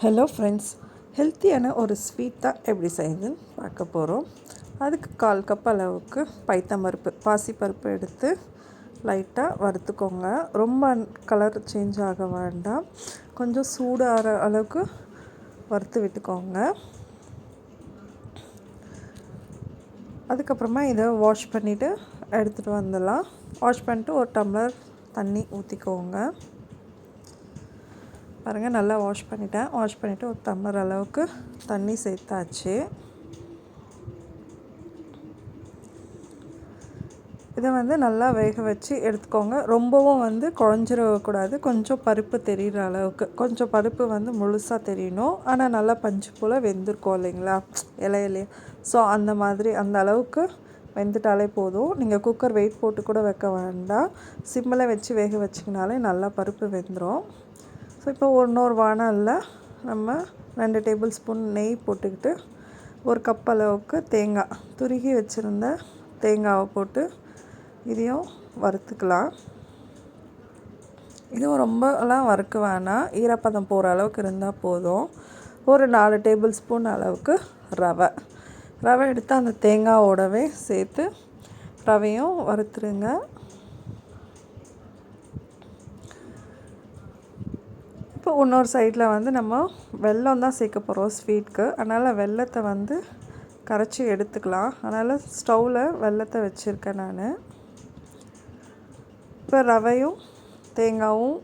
Hello friends, ஹெல்த்தியான ஒரு sweet தான் எப்படி செய்யுதுன்னு பார்க்க போகிறோம். அதுக்கு 1/4 கப் அளவுக்கு பைத்தம்பருப்பு பாசிப்பருப்பு எடுத்து லைட்டாக வறுத்துக்கோங்க. ரொம்ப கலர் சேஞ்ச் ஆக வேண்டாம், கொஞ்சம் சூடாகிற அளவுக்கு வறுத்து விட்டுக்கோங்க. அதுக்கப்புறமா இதை வாஷ் பண்ணிவிட்டு எடுத்துகிட்டு வந்துடலாம். வாஷ் பண்ணிட்டு ஒரு டம்ளர் தண்ணி ஊற்றிக்கோங்க. பாருங்கள், நல்லா வாஷ் பண்ணிவிட்டு ஒரு டம்ளர் அளவுக்கு தண்ணி சேர்த்தாச்சு. இதை நல்லா வேக வச்சு எடுத்துக்கோங்க. ரொம்பவும் குழஞ்சிடக்கூடாது. கொஞ்சம் பருப்பு தெரிகிற அளவுக்கு, கொஞ்சம் பருப்பு முழுசாக தெரியணும். ஆனால் நல்லா பஞ்சு போல் வெந்திருக்கோம் இல்லைங்களா, இலையிலே. ஸோ அந்த மாதிரி அந்த அளவுக்கு வெந்துட்டாலே போதும். நீங்கள் குக்கர் வெயிட் போட்டு கூட வைக்க வேண்டாம். சிம்மில் வச்சு வேக வச்சிங்கனாலே நல்லா பருப்பு வெந்துடும். ஸோ இப்போ இன்னொரு வானலில் நம்ம 2 டேபிள் ஸ்பூன் நெய் போட்டுக்கிட்டு 1 கப் அளவுக்கு தேங்காய் துருகி வச்சுருந்த தேங்காவை போட்டு இதையும் வறுத்துக்கலாம். இதுவும் ரொம்பலாம் வறுக்க வேணாம், ஈரப்பதம் போகிற அளவுக்கு இருந்தால் போதும். ஒரு 4 டேபிள் ஸ்பூன் அளவுக்கு ரவை எடுத்து அந்த தேங்காயோடவே சேர்த்து ரவையும் வறுத்துருங்க. இப்போ இன்னொரு சைடில் நம்ம வெல்லம் தான் சேர்க்க போகிறோம் ஸ்வீட்க்கு. அதனால் வெல்லத்தை கரைச்சி எடுத்துக்கலாம். அதனால் ஸ்டவ்வில் வெல்லத்தை வச்சுருக்கேன் நான். இப்போ ரவையும் தேங்காயும்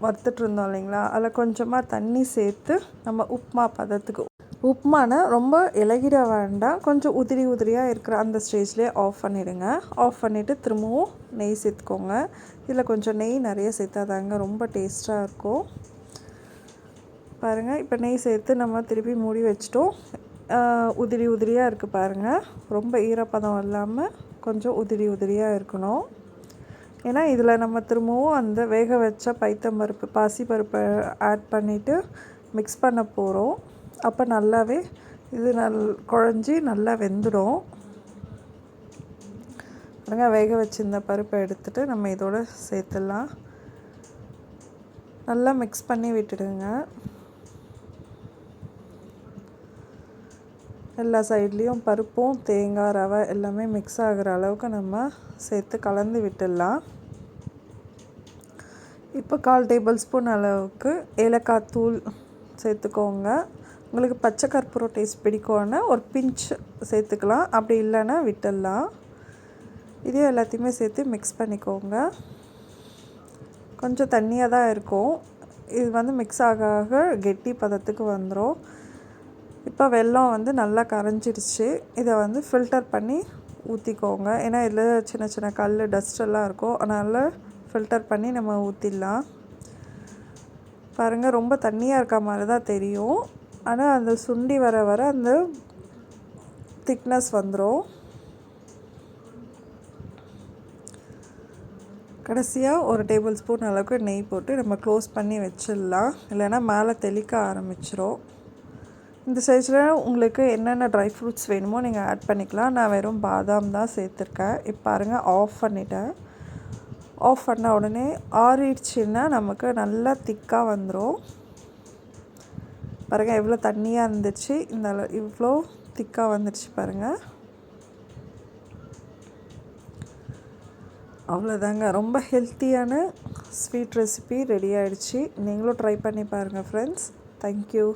வறுத்துட்டு இருந்தோம் இல்லைங்களா, அதில் கொஞ்சமாக தண்ணி சேர்த்து நம்ம உப்புமா பதத்துக்கு, உப்புமானா ரொம்ப இலகிட வேண்டாம், கொஞ்சம் உதிரியாக இருக்கிற அந்த ஸ்டேஜ்லேயே ஆஃப் பண்ணிவிடுங்க. ஆஃப் பண்ணிவிட்டு திரும்பவும் நெய் சேர்த்துக்கோங்க. இதில் கொஞ்சம் நெய் நிறைய சேர்த்தாதாங்க ரொம்ப டேஸ்ட்டாக இருக்கும். பாருங்கள், இப்போ நெய் சேர்த்து நம்ம திருப்பி மூடி வச்சிட்டோம். உதிரியாக இருக்குது பாருங்கள். ரொம்ப ஈரப்பதம் இல்லாமல் கொஞ்சம் உதிரியாக இருக்கணும். ஏன்னா இதில் நம்ம திரும்பவும் அந்த வேக வச்ச பைத்தம்பருப்பு பாசிப்பருப்பை ஆட் பண்ணிவிட்டு மிக்ஸ் பண்ண போகிறோம். அப்போ நல்லாவே இது குழஞ்சி நல்லா வெந்துடும். பாருங்கள், வேக வச்சிருந்த பருப்பை எடுத்துகிட்டு நம்ம இதோடு சேர்த்துடலாம். நல்லா மிக்ஸ் பண்ணி விட்டுடுங்க. எல்லா சைட்லேயும் பருப்பும் தேங்காய் ரவை எல்லாமே மிக்ஸ் ஆகிற அளவுக்கு நம்ம சேர்த்து கலந்து விட்டுடலாம். இப்போ 1/4 டேபிள் ஸ்பூன் அளவுக்கு ஏலக்காய் தூள் சேர்த்துக்கோங்க. உங்களுக்கு பச்சை கற்பூரம் டேஸ்ட் பிடிக்கும்னா ஒரு பிஞ்ச் சேர்த்துக்கலாம், அப்படி இல்லைன்னா விட்டுடலாம். இதையும் எல்லாத்தையுமே சேர்த்து மிக்ஸ் பண்ணிக்கோங்க. கொஞ்சம் தண்ணியாக தான் இருக்கும். இது மிக்ஸ் ஆக கெட்டி பதத்துக்கு வந்துடும். இப்போ வெல்லம் நல்லா கரைஞ்சிடுச்சு. இதை ஃபில்டர் பண்ணி ஊற்றிக்கோங்க. ஏன்னா இதில் சின்ன கல் டஸ்டெல்லாம் இருக்கும், அதனால் ஃபில்டர் பண்ணி நம்ம ஊற்றிடலாம். பாருங்கள், ரொம்ப தண்ணியாக இருக்க மாதிரி தான் தெரியும், ஆனால் அந்த சுண்டி வர அந்த திக்னஸ் வந்துடும். கடைசியாக ஒரு டேபிள் ஸ்பூன் அளவுக்கு நெய் போட்டு நம்ம க்ளோஸ் பண்ணி வச்சிடலாம், இல்லைன்னா மேலே தெளிக்க ஆரம்பிச்சிரும். இந்த சைஸில் உங்களுக்கு என்னென்ன ட்ரை ஃப்ரூட்ஸ் வேணுமோ நீங்கள் ஆட் பண்ணிக்கலாம். நான் வெறும் பாதாம் தான் சேர்த்துருக்கேன். இப்போ பாருங்கள், ஆஃப் பண்ணிட்டேன். ஆஃப் பண்ண உடனே ஆறிடுச்சுன்னா நமக்கு நல்லா திக்காக வந்துடும். பாருங்கள், எவ்வளோ தண்ணியாக இருந்துச்சு, இவ்வளோ திக்காக வந்துடுச்சு பாருங்கள். அவ்வளோதாங்க, ரொம்ப ஹெல்த்தியான ஸ்வீட் ரெசிபி ரெடி ஆகிடுச்சு. நீங்களும் ட்ரை பண்ணி பாருங்கள் ஃப்ரெண்ட்ஸ். தேங்க்யூ.